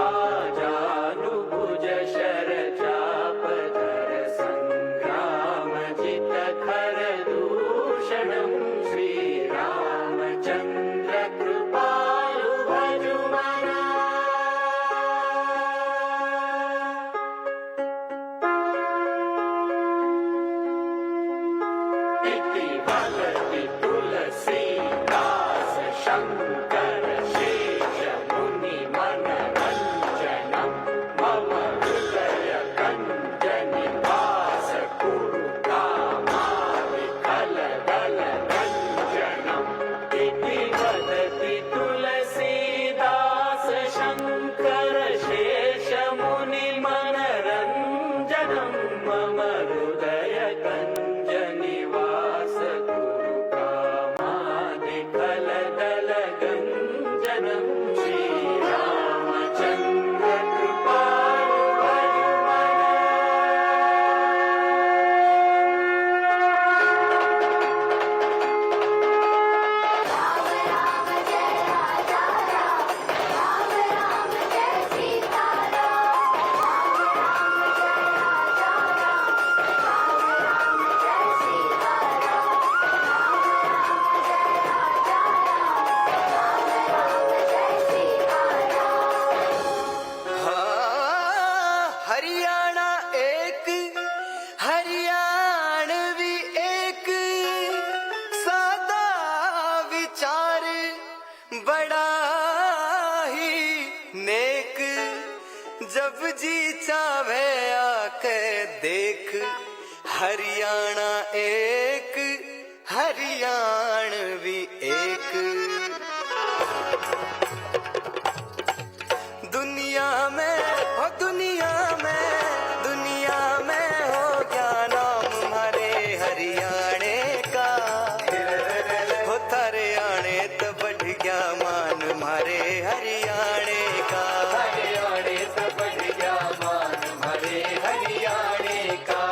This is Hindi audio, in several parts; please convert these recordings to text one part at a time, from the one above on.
आजानुभुज शरचापधर सङ्ग्रामजित खरदूषणं श्रीरामचन्द्र कृपालु भजुमना। इति वदति तुलसीदास शङ्कर शेष मुनि मनरञ्जनं मम हृदय कञ्ज निवास कुरु कामाविकलदलरञ्जनम्। इति वदति तुलसीदास शङ्कर शेष मुनि मनरञ्जनं मम हृदय कञ्ज निवास कुरु कामादिकलदलगञ्जनं श्रीरामचन्द्र कृपालु भजुमना। हरियाणा एक हरियाणवी एक, सादा विचार बड़ा ही नेक। जब जी चाहे आके देख, हरियाणा एक हरियाणवी एक। दुनिया में हो दुनिया में हो क्या नाम हमारे हरियाणे का। हो थारे आने तो बढ़ गया मान हमारे हरियाणे का। हरियाणे तो बढ़ गया मान हमारे हरियाणे का।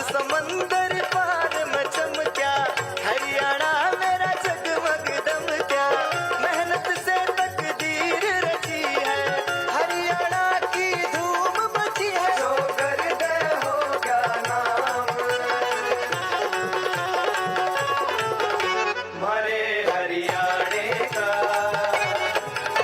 समंदर पार में चमक्या, हरियाणा मेरा जगमग दमक्या। मेहनत से तकदीर रची है, हरियाणा की धूम मची है। जो गर्द हो गया नाम मारे हरियाणे का,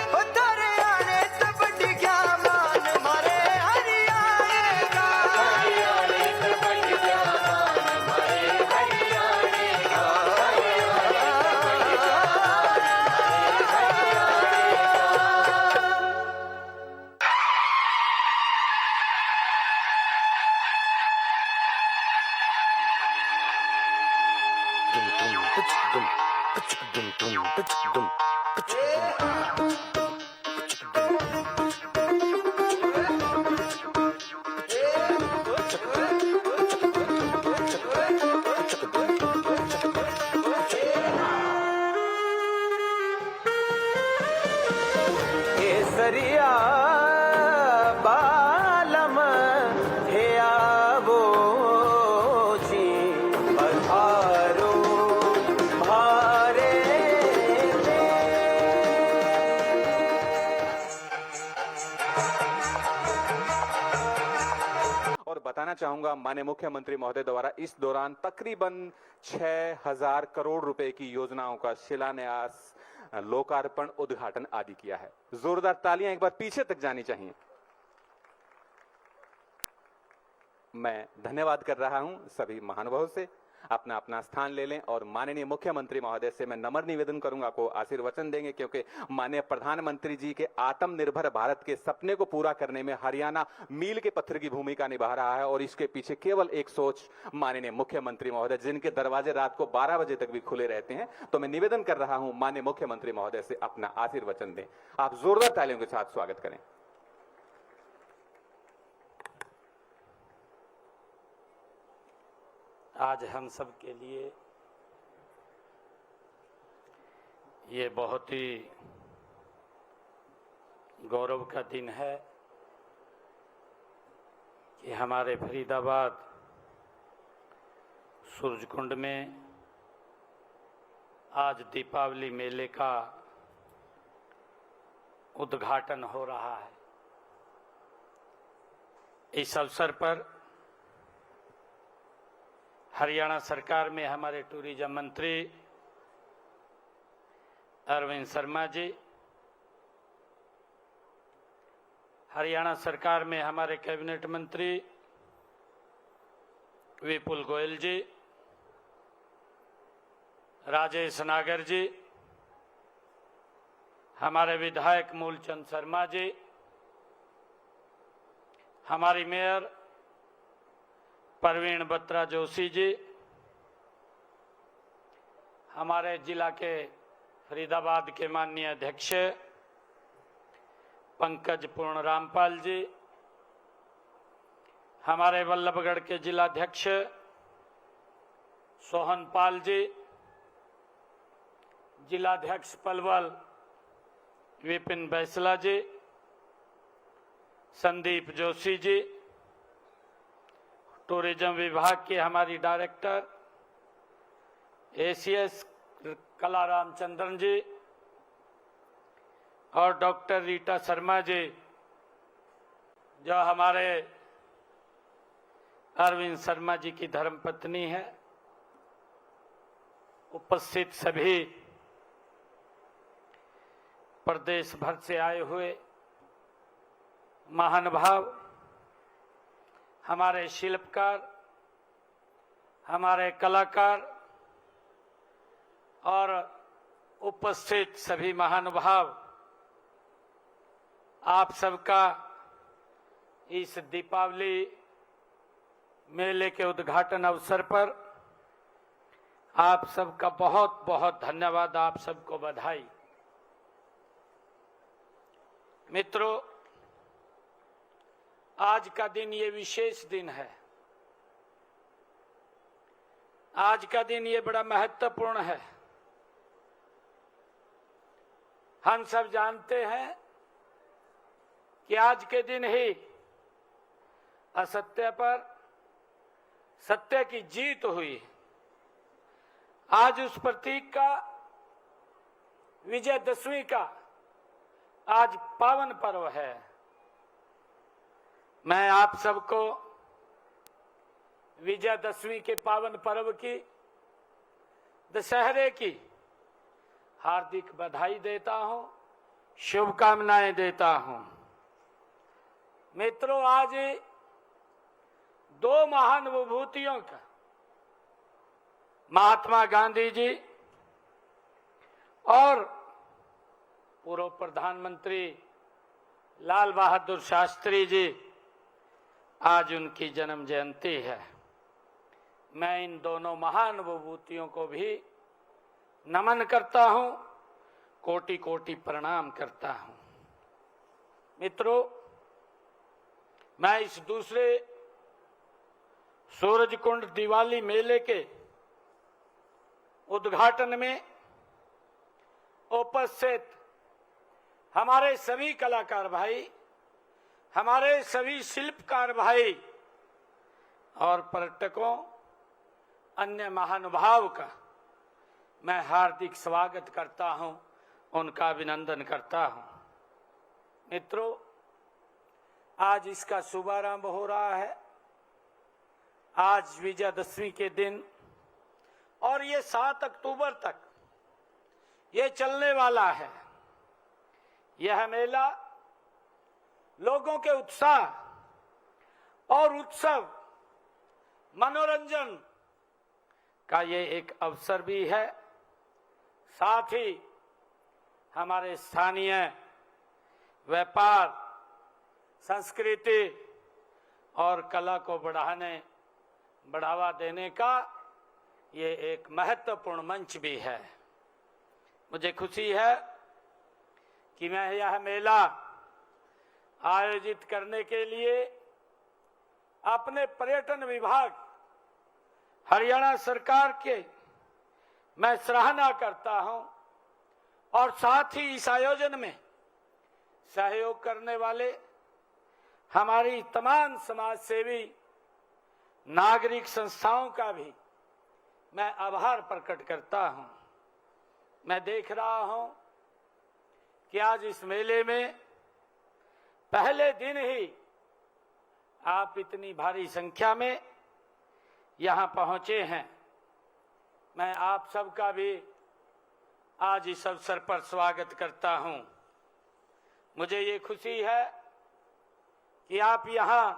ओ थारे आने तो बढ़ गया मान मारे हरियाणे का। हरियाणे से बढ़ गया मान हमारे हरियाणे का। केसरिया बालम हे आवो जी, पधारो भारे और बताना चाहूंगा माननीय मुख्यमंत्री महोदय द्वारा इस दौरान तकरीबन 6000 करोड़ रुपए की योजनाओं का शिलान्यास, लोकार्पण, उद्घाटन आदि किया है। जोरदार तालियां एक बार पीछे तक जानी चाहिए। मैं धन्यवाद कर रहा हूं सभी महानुभावों से। अपना अपना स्थान ले लें और माननीय मुख्यमंत्री महोदय से मैं नम्र निवेदन करूंगा को आशीर्वचन देंगे, क्योंकि माननीय प्रधानमंत्री जी के आत्मनिर्भर भारत के सपने को पूरा करने में हरियाणा मील के पत्थर की भूमिका निभा रहा है। और इसके पीछे केवल एक सोच माननीय मुख्यमंत्री महोदय, जिनके दरवाजे रात को 12 बजे तक भी खुले रहते हैं। तो मैं निवेदन कर रहा हूं माननीय मुख्यमंत्री महोदय से अपना आशीर्वचन दें। आप जोरदार तालियों के साथ स्वागत करें। आज हम सब के लिए ये बहुत ही गौरव का दिन है कि हमारे फरीदाबाद सूरजकुंड में आज दीपावली मेले का उद्घाटन हो रहा है। इस अवसर पर हरियाणा सरकार में हमारे टूरिज्म मंत्री अरविंद शर्मा जी, हरियाणा सरकार में हमारे कैबिनेट मंत्री विपुल गोयल जी, राजेश नागर जी, हमारे विधायक मूलचंद शर्मा जी, हमारी मेयर परवीन बत्रा जोशी जी, हमारे जिला के फरीदाबाद के माननीय अध्यक्ष पंकज पूर्ण रामपाल जी, हमारे वल्लभगढ़ के जिलाध्यक्ष सोहन पाल जी, जिलाध्यक्ष पलवल विपिन बैसला जी, संदीप जोशी जी, टूरिज्म विभाग के हमारी डायरेक्टर एसीएस कला रामचंद्रन जी और डॉक्टर रीटा शर्मा जी, जो हमारे अरविंद शर्मा जी की धर्मपत्नी है, उपस्थित सभी प्रदेश भर से आए हुए महानुभाव, हमारे शिल्पकार, हमारे कलाकार और उपस्थित सभी महानुभाव, आप सबका इस दीपावली मेले के उद्घाटन अवसर पर आप सबका बहुत बहुत धन्यवाद, आप सबको बधाई। मित्रों, आज का दिन ये विशेष दिन है। आज का दिन ये बड़ा महत्वपूर्ण है। हम सब जानते हैं कि आज के दिन ही असत्य पर सत्य की जीत हुई। आज उस प्रतीक का, विजयदशमी का आज पावन पर्व है। मैं आप सबको विजयदशमी के पावन पर्व की, दशहरे की हार्दिक बधाई देता हूं, शुभकामनाएं देता हूं। मित्रों, आज दो महान विभूतियों का, महात्मा गांधी जी और पूर्व प्रधानमंत्री लाल बहादुर शास्त्री जी, आज उनकी जन्म जयंती है। मैं इन दोनों महान विभूतियों को भी नमन करता हूं, कोटि कोटि प्रणाम करता हूं। मित्रों, मैं इस दूसरे सूरजकुंड दिवाली मेले के उद्घाटन में उपस्थित हमारे सभी कलाकार भाई, हमारे सभी शिल्पकार भाई और पर्यटकों, अन्य महानुभाव का मैं हार्दिक स्वागत करता हूं, उनका अभिनंदन करता हूं। मित्रों, आज इसका शुभारंभ हो रहा है। आज विजयदशमी के दिन और ये 7 अक्टूबर तक ये चलने वाला है। यह मेला लोगों के उत्साह और उत्सव, मनोरंजन का ये एक अवसर भी है। साथ ही हमारे स्थानीय व्यापार, संस्कृति और कला को बढ़ावा देने का ये एक महत्वपूर्ण मंच भी है। मुझे खुशी है कि मैं यह मेला आयोजित करने के लिए अपने पर्यटन विभाग, हरियाणा सरकार के मैं सराहना करता हूं, और साथ ही इस आयोजन में सहयोग करने वाले हमारी तमाम समाज सेवी नागरिक संस्थाओं का भी मैं आभार प्रकट करता हूं। मैं देख रहा हूं कि आज इस मेले में पहले दिन ही आप इतनी भारी संख्या में यहां पहुंचे हैं। मैं आप सबका भी आज इस अवसर पर स्वागत करता हूं। मुझे ये खुशी है कि आप यहां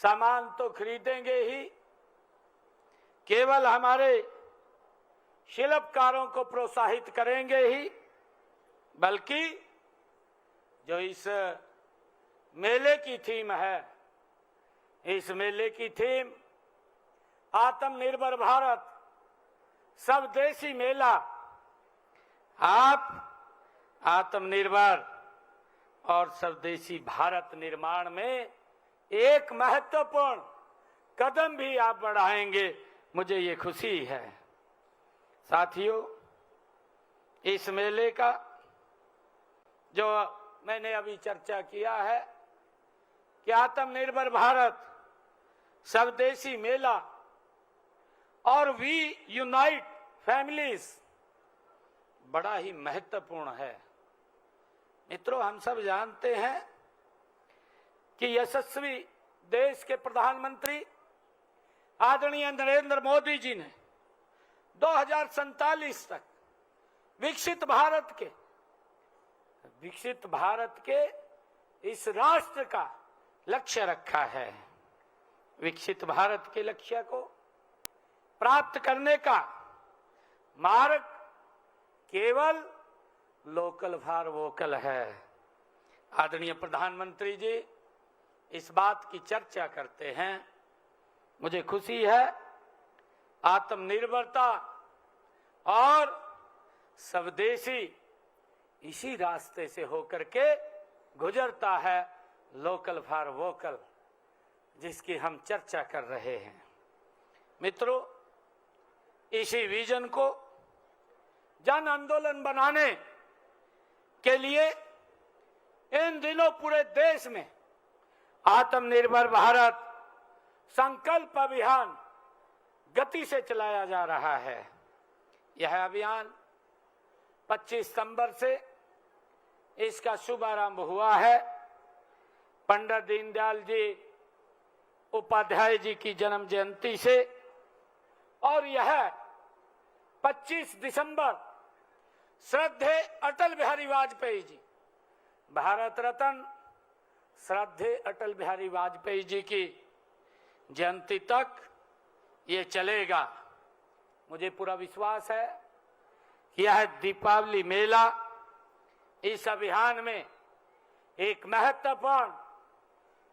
सामान तो खरीदेंगे ही, केवल हमारे शिल्पकारों को प्रोत्साहित करेंगे ही, बल्कि जो इस मेले की थीम है, इस मेले की थीम आत्मनिर्भर भारत स्वदेशी मेला, आप आत्मनिर्भर और स्वदेशी भारत निर्माण में एक महत्वपूर्ण कदम भी आप बढ़ाएंगे, मुझे ये खुशी है। साथियों, इस मेले का जो मैंने अभी चर्चा किया है कि आत्मनिर्भर भारत स्वदेशी मेला और वी यूनाइट फैमिलीज बड़ा ही महत्वपूर्ण है। मित्रों, हम सब जानते हैं कि यशस्वी देश के प्रधानमंत्री आदरणीय नरेंद्र मोदी जी ने 2047 तक विकसित भारत के इस राष्ट्र का लक्ष्य रखा है। विकसित भारत के लक्ष्य को प्राप्त करने का मार्ग केवल लोकल फॉर वोकल है। आदरणीय प्रधानमंत्री जी इस बात की चर्चा करते हैं। मुझे खुशी है, आत्मनिर्भरता और स्वदेशी इसी रास्ते से होकर के गुजरता है, लोकल फॉर वोकल, जिसकी हम चर्चा कर रहे हैं। मित्रों, इसी विजन को जन आंदोलन बनाने के लिए इन दिनों पूरे देश में आत्मनिर्भर भारत संकल्प अभियान गति से चलाया जा रहा है। यह अभियान 25 सितंबर से इसका शुभारंभ हुआ है। पंडित दीनदयाल जी उपाध्याय जी की जन्म जयंती से, और यह 25 दिसंबर श्रद्धेय अटल बिहारी वाजपेयी जी, भारत रत्न श्रद्धेय अटल बिहारी वाजपेयी जी की जयंती तक ये चलेगा। मुझे पूरा विश्वास है कि यह दीपावली मेला इस अभियान में एक महत्वपूर्ण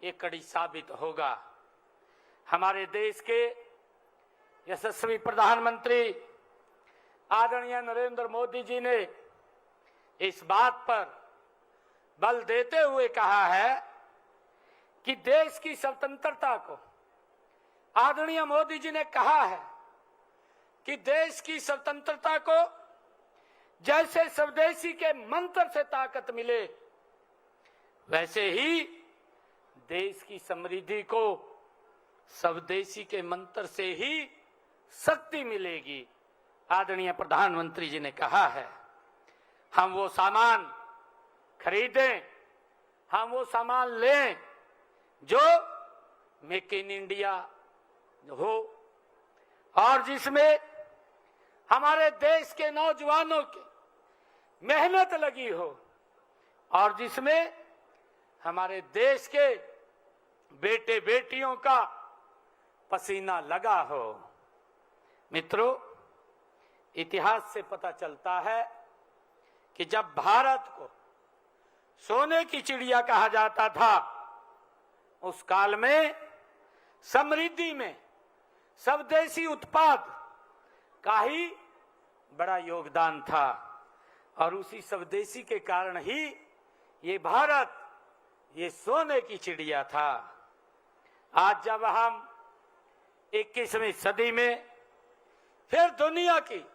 ये कड़ी साबित होगा। हमारे देश के यशस्वी प्रधानमंत्री आदरणीय नरेंद्र मोदी जी ने इस बात पर बल देते हुए कहा है कि देश की स्वतंत्रता को, आदरणीय मोदी जी ने कहा है कि देश की स्वतंत्रता को जैसे स्वदेशी के मंत्र से ताकत मिले, वैसे ही देश की समृद्धि को स्वदेशी के मंत्र से ही शक्ति मिलेगी। आदरणीय प्रधानमंत्री जी ने कहा है हम वो सामान खरीदें, हम वो सामान लें जो मेक इन इंडिया हो और जिसमें हमारे देश के नौजवानों की मेहनत लगी हो और जिसमें हमारे देश के बेटे बेटियों का पसीना लगा हो। मित्रों, इतिहास से पता चलता है कि जब भारत को सोने की चिड़िया कहा जाता था, उस काल में समृद्धि में स्वदेशी उत्पाद का ही बड़ा योगदान था और उसी स्वदेशी के कारण ही ये भारत ये सोने की चिड़िया था। आज जब हम 21वीं सदी में फिर दुनिया की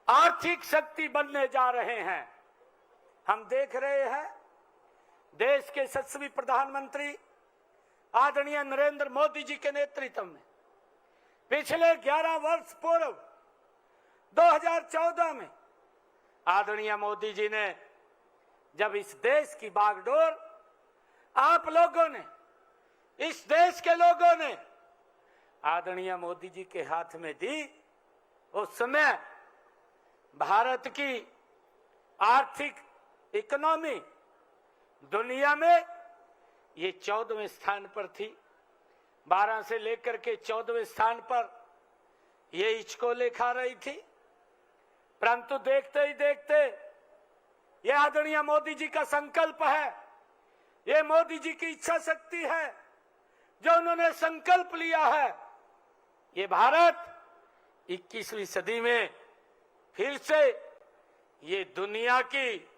आर्थिक शक्ति बनने जा रहे हैं, हम देख रहे हैं देश के यशस्वी प्रधानमंत्री आदरणीय नरेंद्र मोदी जी के नेतृत्व में पिछले 11 वर्ष पूर्व 2014 में आदरणीय मोदी जी ने जब इस देश की बागडोर आप लोगों ने, इस देश के लोगों ने आदरणीय मोदी जी के हाथ में दी, उस समय भारत की आर्थिक इकोनॉमी दुनिया में ये 14वें स्थान पर थी। 12 से लेकर के 14वें स्थान पर ये इचकोले खा रही थी। परंतु देखते ही देखते ये आदरणीय मोदी जी का संकल्प है, ये मोदी जी की इच्छा शक्ति है, जो उन्होंने संकल्प लिया है, ये भारत 21वीं सदी में फिर से ये दुनिया की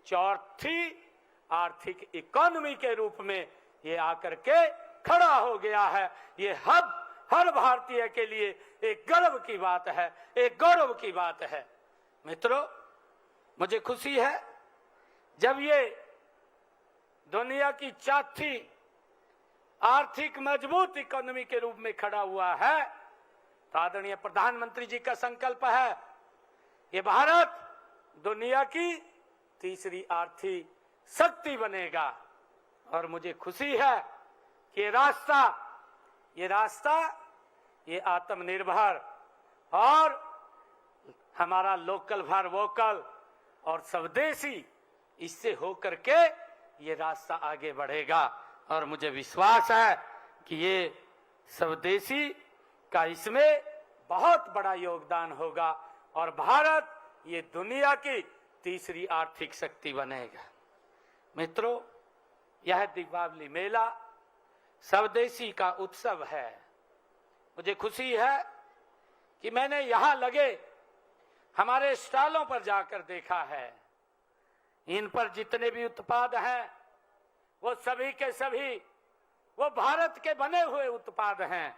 चौथी आर्थिक इकोनॉमी के रूप में ये आकर के खड़ा हो गया है। ये हर भारतीय के लिए एक गर्व की बात है, एक गौरव की बात है। मित्रों, मुझे खुशी है जब ये दुनिया की चौथी आर्थिक मजबूत इकोनॉमी के रूप में खड़ा हुआ है, तो आदरणीय प्रधानमंत्री जी का संकल्प है ये भारत दुनिया की तीसरी आर्थिक शक्ति बनेगा। और मुझे खुशी है कि ये रास्ता ये आत्मनिर्भर और हमारा लोकल फॉर वोकल और स्वदेशी, इससे होकर के ये रास्ता आगे बढ़ेगा। और मुझे विश्वास है कि ये स्वदेशी का इसमें बहुत बड़ा योगदान होगा और भारत ये दुनिया की तीसरी आर्थिक शक्ति बनेगा। मित्रों, यह दीपावली मेला स्वदेशी का उत्सव है। मुझे खुशी है कि मैंने यहां लगे हमारे स्टॉलों पर जाकर देखा है, इन पर जितने भी उत्पाद हैं वो सभी के सभी वो भारत के बने हुए उत्पाद हैं।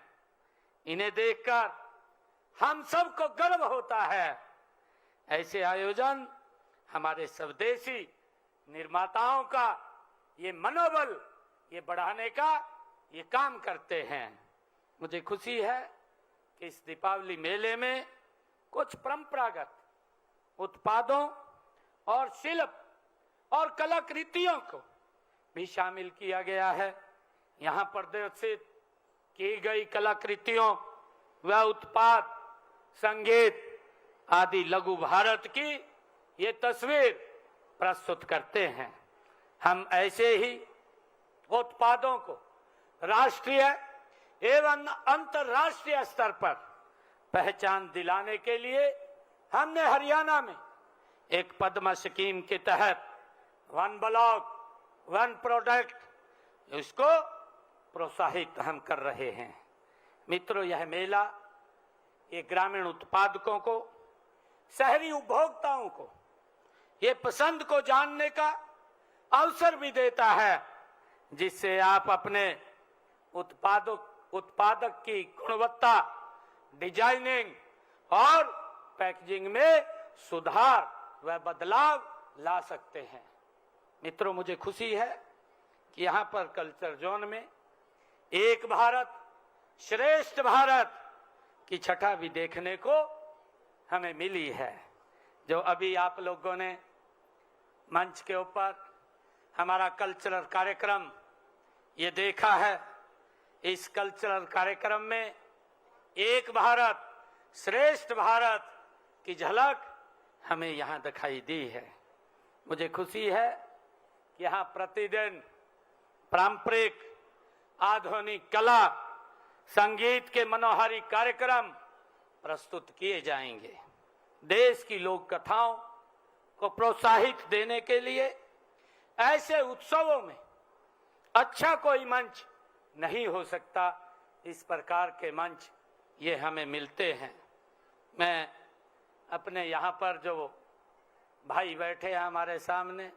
इन्हें देखकर हम सबको गर्व होता है। ऐसे आयोजन हमारे स्वदेशी निर्माताओं का ये मनोबल ये बढ़ाने का ये काम करते हैं। मुझे खुशी है कि इस दीपावली मेले में कुछ परंपरागत उत्पादों और शिल्प और कलाकृतियों को भी शामिल किया गया है। यहाँ प्रदर्शित की गई कलाकृतियों व उत्पाद, संगीत आदि लघु भारत की ये तस्वीर प्रस्तुत करते हैं। हम ऐसे ही उत्पादों को राष्ट्रीय एवं अंतर्राष्ट्रीय स्तर पर पहचान दिलाने के लिए हमने हरियाणा में एक पद्म स्कीम के तहत वन ब्लॉक वन प्रोडक्ट इसको प्रोत्साहित हम कर रहे हैं। मित्रों, यह मेला ये ग्रामीण उत्पादकों को, शहरी उपभोक्ताओं को ये पसंद को जानने का अवसर भी देता है, जिससे आप अपने उत्पादक की गुणवत्ता, डिजाइनिंग और पैकेजिंग में सुधार व बदलाव ला सकते हैं। मित्रों, मुझे खुशी है कि यहाँ पर कल्चर जोन में एक भारत श्रेष्ठ भारत की छटा भी देखने को हमें मिली है। जो अभी आप लोगों ने मंच के ऊपर हमारा कल्चरल कार्यक्रम ये देखा है, इस कल्चरल कार्यक्रम में एक भारत श्रेष्ठ भारत की झलक हमें यहाँ दिखाई दी है। मुझे खुशी है कि यहाँ प्रतिदिन पारंपरिक, आधुनिक कला, संगीत के मनोहारी कार्यक्रम प्रस्तुत किए जाएंगे। देश की लोक कथाओं को प्रोत्साहित देने के लिए ऐसे उत्सवों में अच्छा कोई मंच नहीं हो सकता। इस प्रकार के मंच ये हमें मिलते हैं। मैं अपने यहाँ पर जो भाई बैठे हैं हमारे सामने,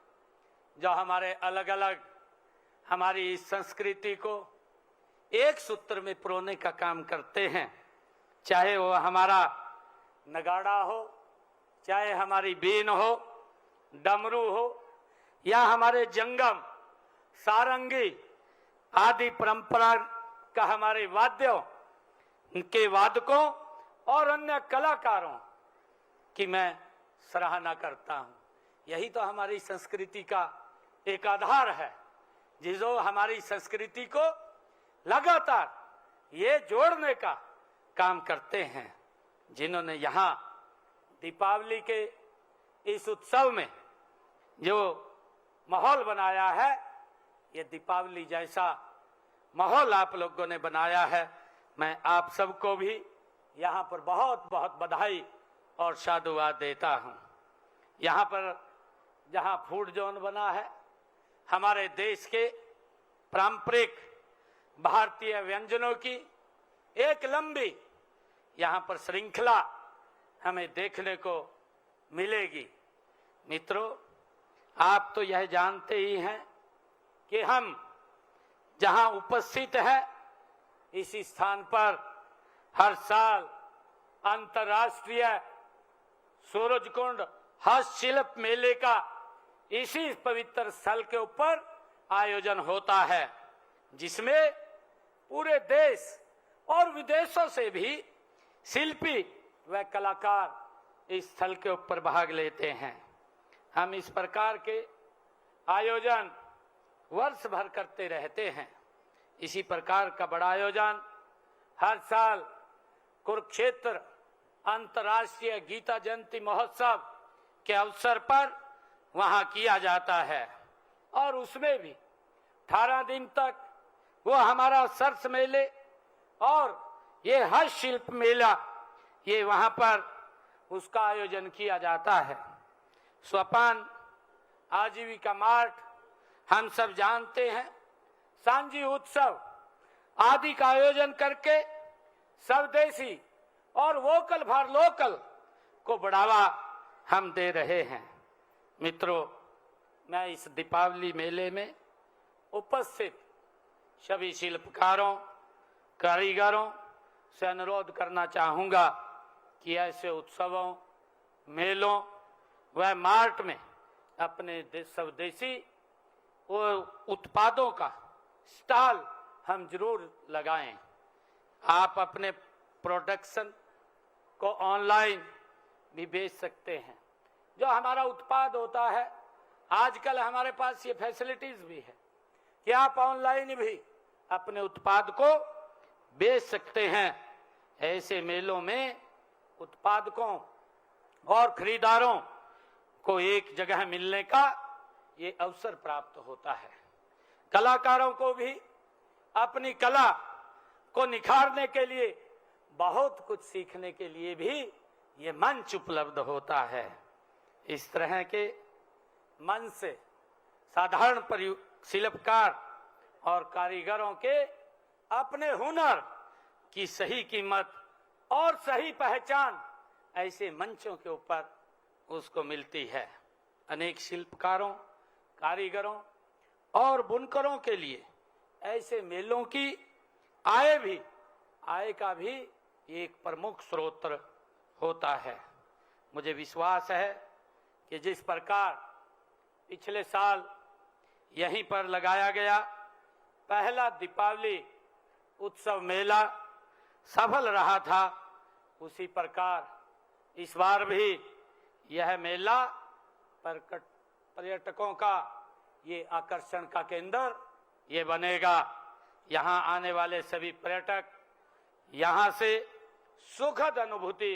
जो हमारे अलग अलग हमारी इस संस्कृति को एक सूत्र में पिरोने का काम करते हैं, चाहे वो हमारा नगाड़ा हो, चाहे हमारी बीन हो, डमरू हो, या हमारे जंगम, सारंगी आदि परंपरा का हमारे वाद्यों के वादकों और अन्य कलाकारों की मैं सराहना करता हूं। यही तो हमारी संस्कृति का एक आधार है, जो हमारी संस्कृति को लगातार ये जोड़ने का काम करते हैं। जिन्होंने यहाँ दीपावली के इस उत्सव में जो माहौल बनाया है, ये दीपावली जैसा माहौल आप लोगों ने बनाया है। मैं आप सबको भी यहाँ पर बहुत बहुत बधाई और साधुवाद देता हूँ। यहाँ पर जहाँ फूड जोन बना है, हमारे देश के पारंपरिक भारतीय व्यंजनों की एक लंबी यहाँ पर श्रृंखला हमें देखने को मिलेगी। मित्रों, आप तो यह जानते ही हैं कि हम जहाँ उपस्थित हैं, इसी स्थान पर हर साल अंतर्राष्ट्रीय सूरजकुंड हस्तशिल्प मेले का इसी पवित्र स्थल के ऊपर आयोजन होता है, जिसमें पूरे देश और विदेशों से भी शिल्पी व कलाकार इस स्थल के ऊपर भाग लेते हैं। हम इस प्रकार के आयोजन वर्ष भर करते रहते हैं। इसी प्रकार का बड़ा आयोजन हर साल कुरुक्षेत्र अंतर्राष्ट्रीय गीता जयंती महोत्सव के अवसर पर वहां किया जाता है, और उसमें भी 18 दिन तक वो हमारा सरस मेले और ये हस्तशिल्प मेला ये वहां पर उसका आयोजन किया जाता है। स्वपान आजीविका मार्ट हम सब जानते हैं, सांझी उत्सव आदि का आयोजन करके स्वदेशी और वोकल फॉर लोकल को बढ़ावा हम दे रहे हैं। मित्रों, मैं इस दीपावली मेले में उपस्थित सभी शिल्पकारों, कारीगरों से अनुरोध करना चाहूंगा कि ऐसे उत्सवों, मेलों व मार्ट में अपने स्वदेशी उत्पादों का स्टॉल हम जरूर लगाएं। आप अपने प्रोडक्शन को ऑनलाइन भी बेच सकते हैं। जो हमारा उत्पाद होता है, आजकल हमारे पास ये फैसिलिटीज भी है कि आप ऑनलाइन भी अपने उत्पाद को बेच सकते हैं। ऐसे मेलों में उत्पादकों और खरीदारों को एक जगह मिलने का ये अवसर प्राप्त होता है। कलाकारों को भी अपनी कला को निखारने के लिए, बहुत कुछ सीखने के लिए भी ये मंच उपलब्ध होता है। इस तरह के मंच से साधारण शिल्पकार और कारीगरों के अपने हुनर की सही कीमत और सही पहचान ऐसे मंचों के ऊपर उसको मिलती है। अनेक शिल्पकारों, कारीगरों और बुनकरों के लिए ऐसे मेलों की आय का भी एक प्रमुख स्रोत होता है। मुझे विश्वास है कि जिस प्रकार पिछले साल यहीं पर लगाया गया पहला दीपावली उत्सव मेला सफल रहा था, उसी प्रकार इस बार भी यह मेला पर्यटकों का ये आकर्षण का केंद्र ये बनेगा। यहाँ आने वाले सभी पर्यटक यहाँ से सुखद अनुभूति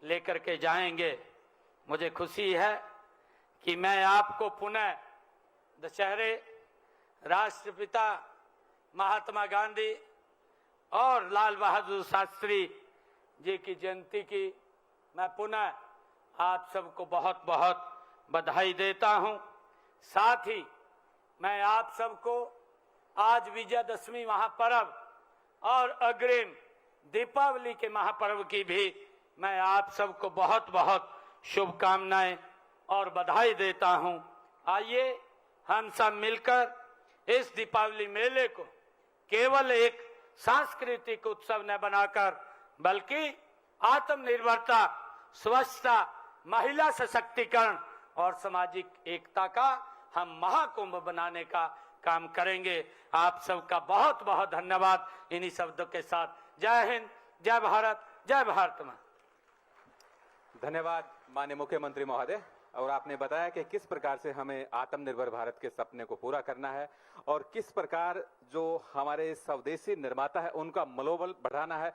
लेकर के जाएंगे। मुझे खुशी है कि मैं आपको पुनः दशहरे, राष्ट्रपिता महात्मा गांधी और लाल बहादुर शास्त्री जी की जयंती की मैं पुनः आप सबको बहुत बहुत बधाई देता हूं। साथ ही मैं आप सबको आज विजयदशमी महापर्व और अग्रिम दीपावली के महापर्व की भी मैं आप सबको बहुत बहुत शुभकामनाएं और बधाई देता हूं। आइए हम सब मिलकर इस दीपावली मेले को केवल एक सांस्कृतिक उत्सव न बनाकर बल्कि आत्मनिर्भरता, स्वच्छता, महिला सशक्तिकरण और सामाजिक एकता का हम महाकुंभ बनाने का काम करेंगे। आप सबका बहुत बहुत धन्यवाद। इन्हीं शब्दों के साथ जय हिंद, जय भारत, जय भारत मां। धन्यवाद माननीय मुख्यमंत्री महोदय। और आपने बताया कि किस प्रकार से हमें आत्मनिर्भर भारत के सपने को पूरा करना है और किस प्रकार जो हमारे स्वदेशी निर्माता है उनका मनोबल बढ़ाना है